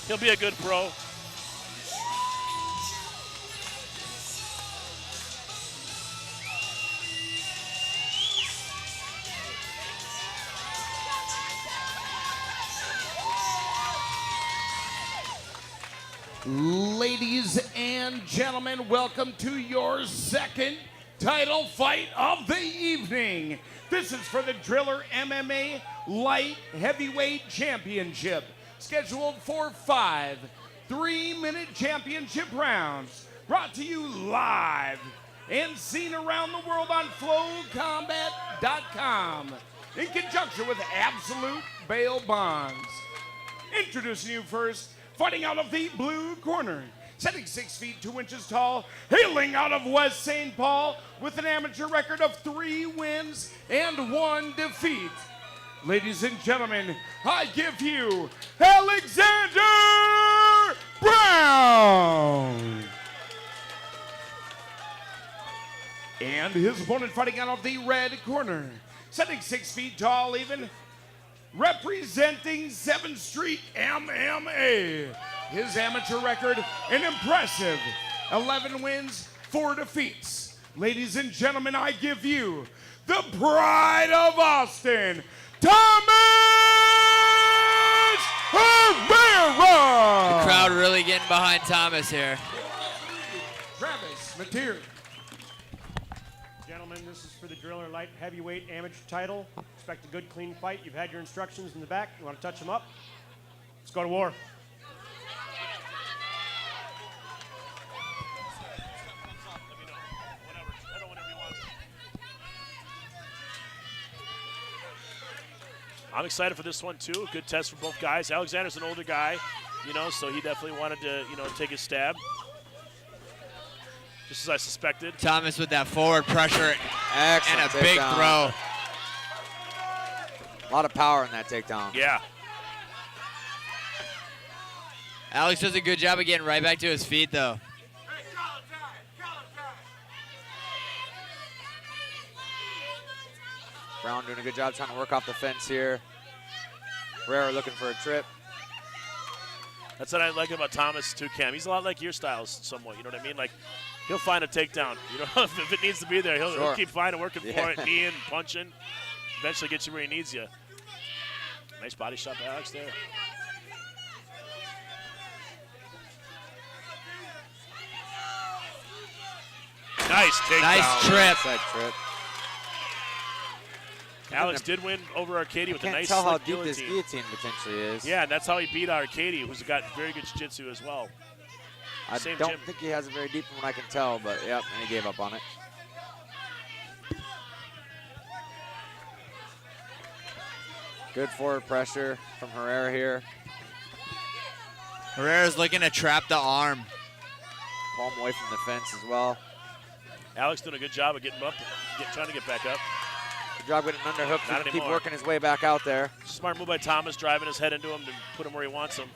He'll be a good pro. Ladies and gentlemen, welcome to your second title fight of the evening. This is for the Driller MMA Light Heavyweight Championship, scheduled for 5 3-minute championship rounds, brought to you live and seen around the world on flowcombat.com in conjunction with Absolute Bail Bonds. Introducing you first, fighting out of the blue corner, setting 6 feet 2 inches tall, hailing out of West St. Paul with an amateur record of 3 wins and 1 defeat. Ladies and gentlemen, I give you Alexander Brown. And his opponent fighting out of the red corner, setting 6 feet tall even, representing 7th Street MMA. His amateur record, an impressive 11 wins, 4 defeats. Ladies and gentlemen, I give you the pride of Austin, Thomas Herrera. The crowd really getting behind Thomas here. Travis Mateer. Gentlemen, this is for the Driller Light Heavyweight Amateur title. Expect a good, clean fight. You've had your instructions in the back. You want to touch them up? Let's go to war. I'm excited for this one too. Good test for both guys. Alexander's an older guy, so he definitely wanted to, take his stab. Just as I suspected. Thomas with that forward pressure. Excellent and a big takedown. throw. A lot of power in that takedown. Yeah. Alex does a good job of getting right back to his feet, though. Brown doing a good job trying to work off the fence here. Herrera looking for a trip. That's what I like about Thomas too, Cam. He's a lot like your styles somewhat, you know what I mean? Like, he'll find a takedown. If it needs to be there, he'll keep finding, working for it, kneeing, punching. Eventually get you where he needs you. Nice body shot by Alex there. Nice takedown. Nice trip. That trip. Alex did win over Arcady with a nice Can't tell how slick deep this guillotine. guillotine potentially is. Yeah, and that's how he beat Arcady, who's got very good jiu-jitsu as well. I Same don't gym. think he has it very deep from what I can tell, but yep, and he gave up on it. Good forward pressure from Herrera here. Herrera's looking to trap the arm. Pull him away from the fence as well. Alex doing a good job of getting him up, trying to get back up. Good job getting an underhook Not to keep anymore. working his way back out there. Smart move by Thomas, driving his head into him to put him where he wants him.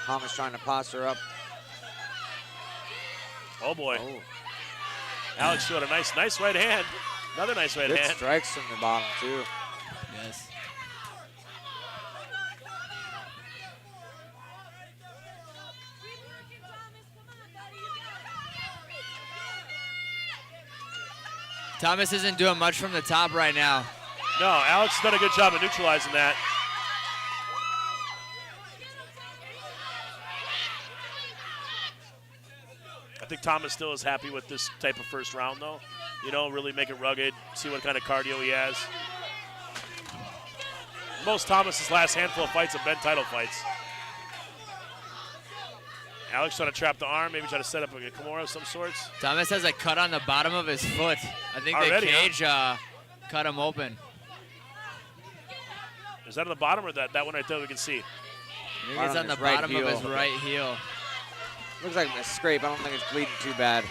Thomas trying to posture up. Oh boy. Oh, Alex showed a nice right hand. Another nice right good hand. strikes from the bottom too. Yes. Thomas isn't doing much from the top right now. No, Alex has done a good job of neutralizing that. I think Thomas still is happy with this type of first round, though. Really make it rugged, see what kind of cardio he has. Most Thomas's last handful of fights have been title fights. Alex trying to trap the arm, maybe try to set up a Kimura of some sorts. Thomas has a cut on the bottom of his foot. I think Already, the cage cut him open. Is that on the bottom or that one right there we can see? I think Right it's on on the his right bottom of his heel. right heel. Looks like a scrape. I don't think it's bleeding too bad.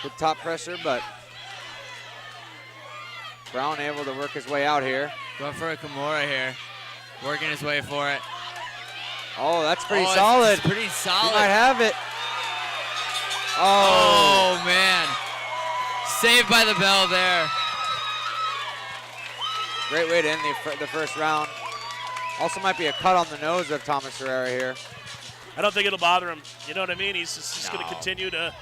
Good top pressure, but Brown able to work his way out here. Going for a Kimura here. Working his way for it. Oh, that's pretty Oh, solid. It's pretty He solid. might have it. Oh, man. Saved by the bell there. Great way to end the first round. Also might be a cut on the nose of Thomas Herrera here. I don't think it'll bother him. You know what I mean? He's just going to continue to.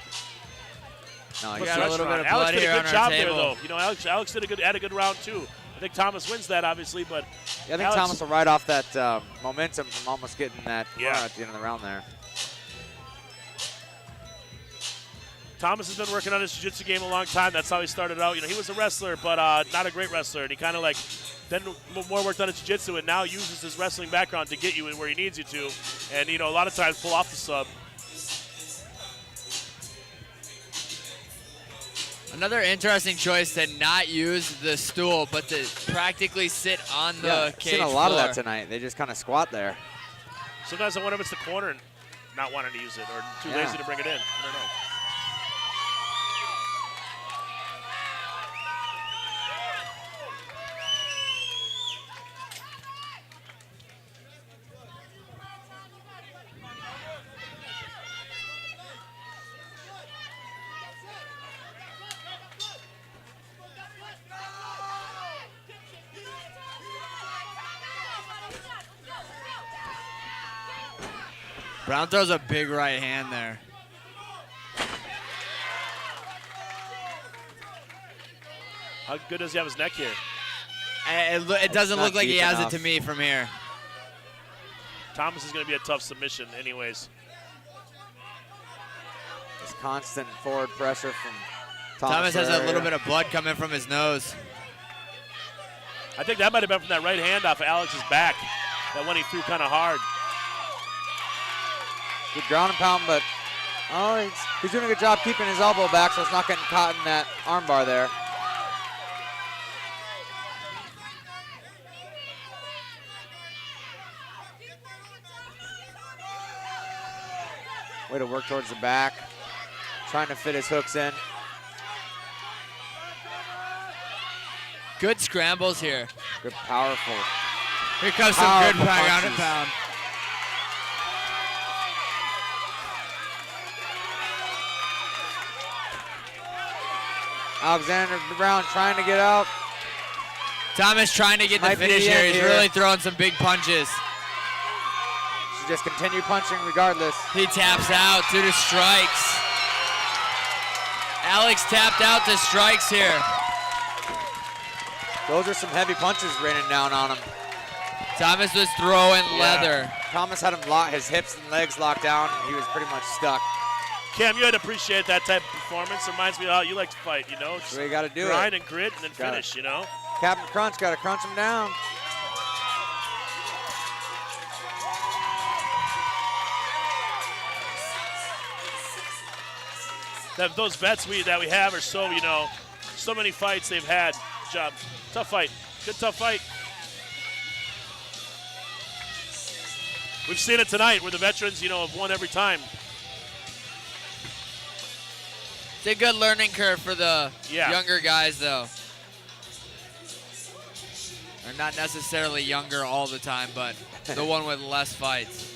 No, We got a little bit of Alex blood did here a on good our job there, table. though. You know, Alex had a good round too. I think Thomas wins that, obviously, but Yeah, I think Alex- Thomas will ride off that momentum from almost getting that corner Yeah. at the end of the round there. Thomas has been working on his jiu-jitsu game a long time. That's how he started out. You know, he was a wrestler, but not a great wrestler. And he kind of like then more worked on his jiu-jitsu and now uses his wrestling background to get you in where he needs you to. And, you know, a lot of times pull off the sub. Another interesting choice to not use the stool, but to practically sit on the Yeah, cage seen a lot floor. of that tonight. They just kind of squat there. Sometimes I wonder if it's the corner and not wanting to use it or too lazy to bring it in. I don't know. Brown throws a big right hand there. How good does he have his neck here? It doesn't not look like he deep has enough. it to me from here. Thomas is going to be a tough submission anyways. Just constant forward pressure from Thomas has a Herrera. little bit of blood coming from his nose. I think that might have been from that right hand off of Alex's back. That one he threw kind of hard. Good ground and pound, but he's doing a good job keeping his elbow back so it's not getting caught in that arm bar there. Way to work towards the back. Trying to fit his hooks in. Good scrambles here. Good, powerful. Here comes some good Powerful ground and punches. pound. Alexander Brown trying to get out. Thomas trying to get the Might be finish the here. end He's here. really throwing some big punches. Should just continue punching regardless. He taps out due to strikes. Alex tapped out to strikes here. Those are some heavy punches raining down on him. Thomas was throwing leather. Thomas had him his hips and legs locked down, and he was pretty much stuck. Cam, you had to appreciate that type of performance. Reminds me of how you like to fight, you know? That's the way you got to do Grind it. and grit and then Got finish, it. you know? Captain Crunch, got to crunch him down. Those vets that we have are so, you know, so many fights they've had. Good job. Tough fight. Good tough fight. We've seen it tonight where the veterans, you know, have won every time. It's a good learning curve for the younger guys, though. They're not necessarily younger all the time, but the one with less fights.